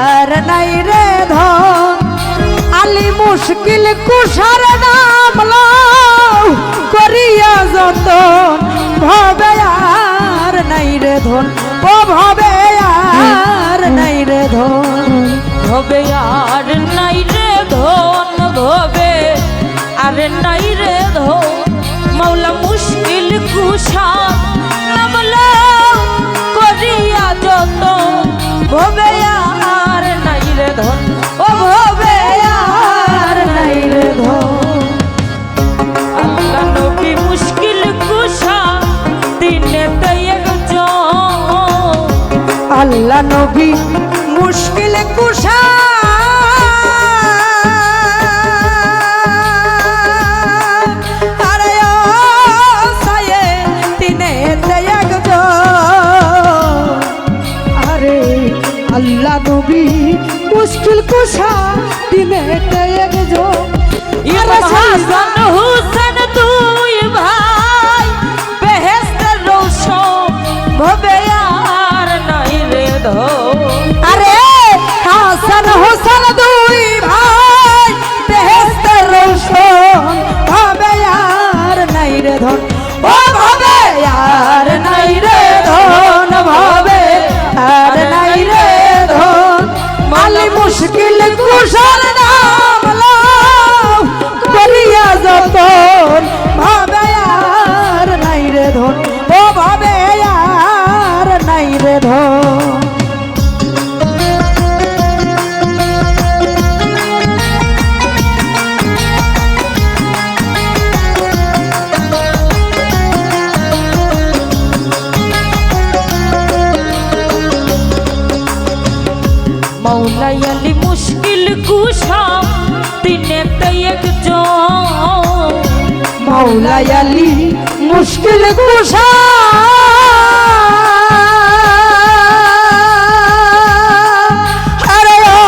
আর নাই রে ধন আলি মুশকিল কুশার নাম লও করিয়া যতন ভবে আর নাই রে ধন ও ভবে আর নাই রে ধন ভবে আর নাই রে ধন ভবে আর নাই রে ধন মৌলা মুশকিল কুশা নামলা করিয়া যত ভবে আর নাই রে ধন ও ভবে আর নাই রে ধন আল্লাহ নবী মুশকিল কুশা দিনেতে একজন আল্লাহ নবী মুশকিল কুশা আরে ও সায়ে তিনেতে একজন আরে আল্লাহ নবী মুশকিল কুশা দিনেতে একজন ইমাম হাসান হুসেন দুই ভাই বেহেশতের রৌশন ভবে আর নাই রে ধন আরে হাসান হোসেন দুই ভাই বেহেশতের রৌশন ভবে আর নাই রে ধন ও ভবে আর নাই রে ধন ভবে আর নাই রে ধন মালি মুশকিল কুশার নাম লও করিয়া যতন ভবে আর নাই রে ধন ও ভবে আর নাই রে ধন মৌলাই আলী মুশকিল কুশা দিনেতে একজন মৌলাই আলী মুশকিল কুশা আরে ও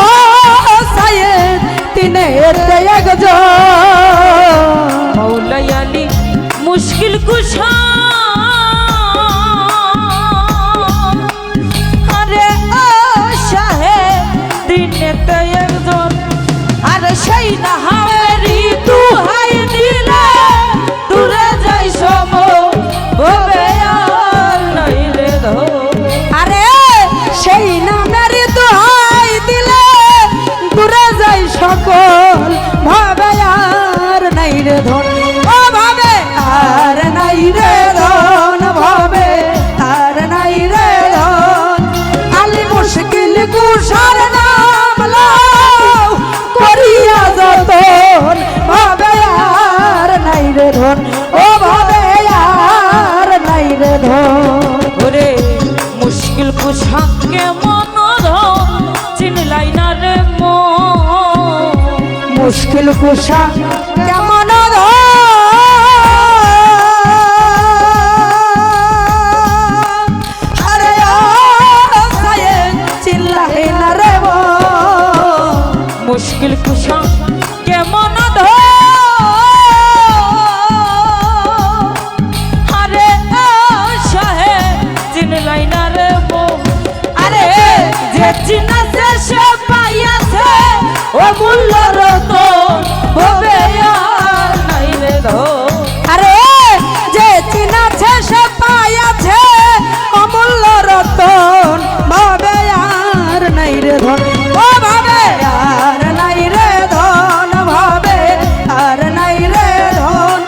সায়েদ তিনেতে একজন মৌলাই আলী মুশকিল কুশা আরে ও শাহে দিনেতে একজন আরে সেই না হাওয়ারি দুহাই দিলে দূরে যাই সব ভবে আর নাই রে ধন আরে সেই নামের দোহাই দিলে দূরে যাই সকল ভাবে আর নাই রে ধন ও ভাবে আর নাই রে ধন ভাবে আর নাই রে ধন আলি মুশকিল কুশার নাম লও করিয়া যতন ভাবে আর নাই রে ধন ও ভাবে আর নাই রে ধন ওরে মুশকিল কুশা কেমন ধন চিনলাই না রে মন মুশকিল কুশা কেমন আরে চিল্লাই না রে মুশকিল কুশা কেমন আরে শাহে চিনলাই না রে মন আরে যে চিনাছে সে পাইয়াছে ও মূল্য রতন ভবে আর নাই রে ধন আরে যে চিনাছে সে পাইয়াছে অমূল্য রতন ভাবে আর নাই রে ধন ও ভাবে আর নাই রে ধন ভাবে আর নাই রে ধন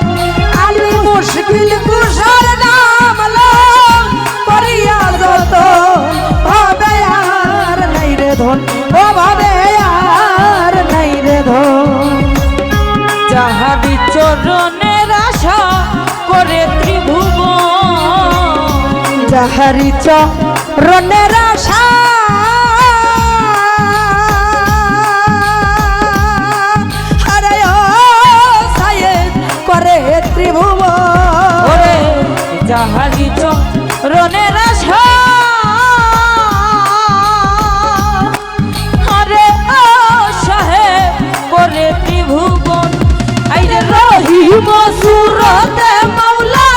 আলি মুশকিল কুশার নাম লও করিয়া যতন ভাবে আর নাই রে ধন ও ভাবে আর নাই রে ধন যাহারি চরণের আশা করে ত্রিভুবন যাহারি চরণের আশা আরে ও সায়েদ করে ত্রিভুবন ওরে যাহারি চরণের আশা আরে ও শাহে করে ত্রিভুবন আইরে রহিম সুরতে মাওলা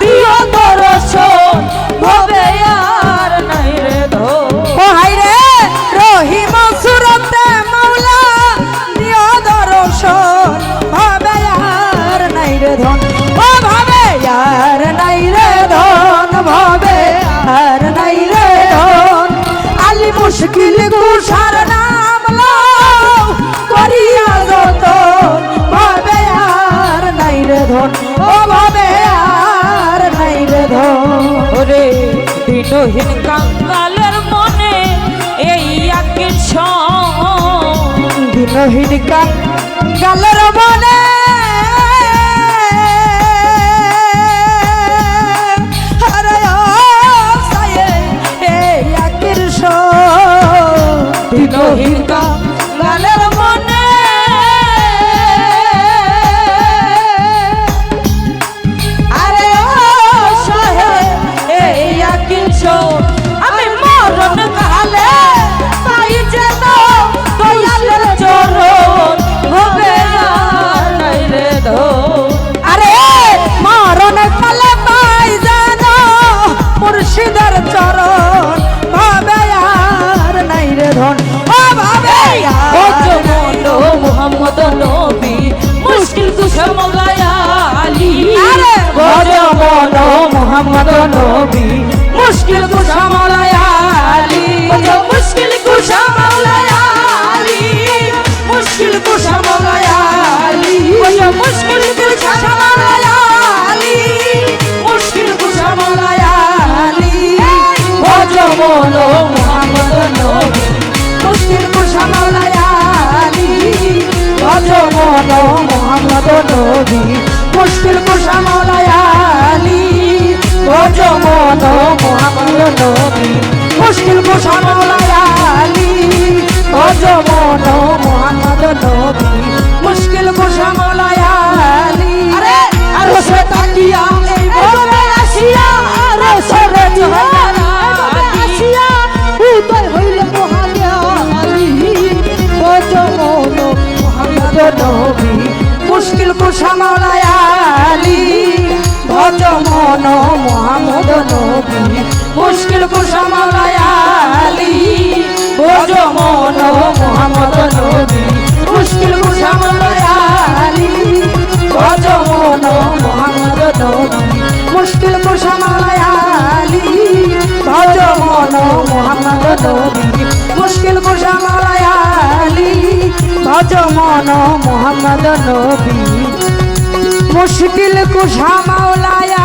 দিও দর্শন ভবে আর নাই রে ধন দিনহীন কাঙ্গালের মনে এই আকির দিনহীন কাঙ্গালের মনে আরে আশায় এই আকির দিনহীন কাঙ্গালের মনে আরে আশায় এই আকির আমি মরণ কালে পাই যেন দয়ালের চরণ হবে নাই রে ধন। আরে মরণ কালে পাই জানো মুর্শিদের চরণ ভাবে আর নাই রে ধন ও ভাবে ও জমলো মুহাম্মদ নবী মুশকিল কুশা মৌলায়া আলী। আরে ও জমলো মুহাম্মদ নবী মুশকিল কুশা মৌলায়া আলী। মুশকিল কুশা মৌলায়া আলী। মুশকিল কুশা মৌলায়া আলী। মুশকিল কুশা মৌলায়া আলী। মুশকিল কুশা মৌলায়া আলী। ও জমলো মুহাম্মদ নবী মুশকিল কুশা মৌলায়া আলী। ও জমলো মুহাম্মদ নবী মুশকিল কুশা মৌলায়া আলী। ও জমলো মুহাম্মদ নবী মুশকিল কুশা মৌলায়া আলী। ও জমলো মুহাম্মদ নবী মুশকিল কুশা মৌলায়া আলী। আরে আর সে তাকিয়া এই বলে আসিয়া আরে সরে আসিয়া উদয় হইল মহালিয়া আলী। ও জমলো মুহাম্মদ নবী মুশকিল কুশা মৌলায়া আলী। ও জমলো মুহাম্মদ নবী মুশকিল কুশা মৌলায়া আলী। ও জমলো মুহাম্মদ নবী মুশকিল কুশা মৌলায়া আলী। ও জমলো মুহাম্মদ নবী মুশকিল কুশা মৌলায়া আলী। ও জমলো মুহাম্মদ নবী মুশকিল কুশা মৌলায়া আলী। ও জমলো মুহাম্মদ নবী মুশকিল কুশা মৌলায়া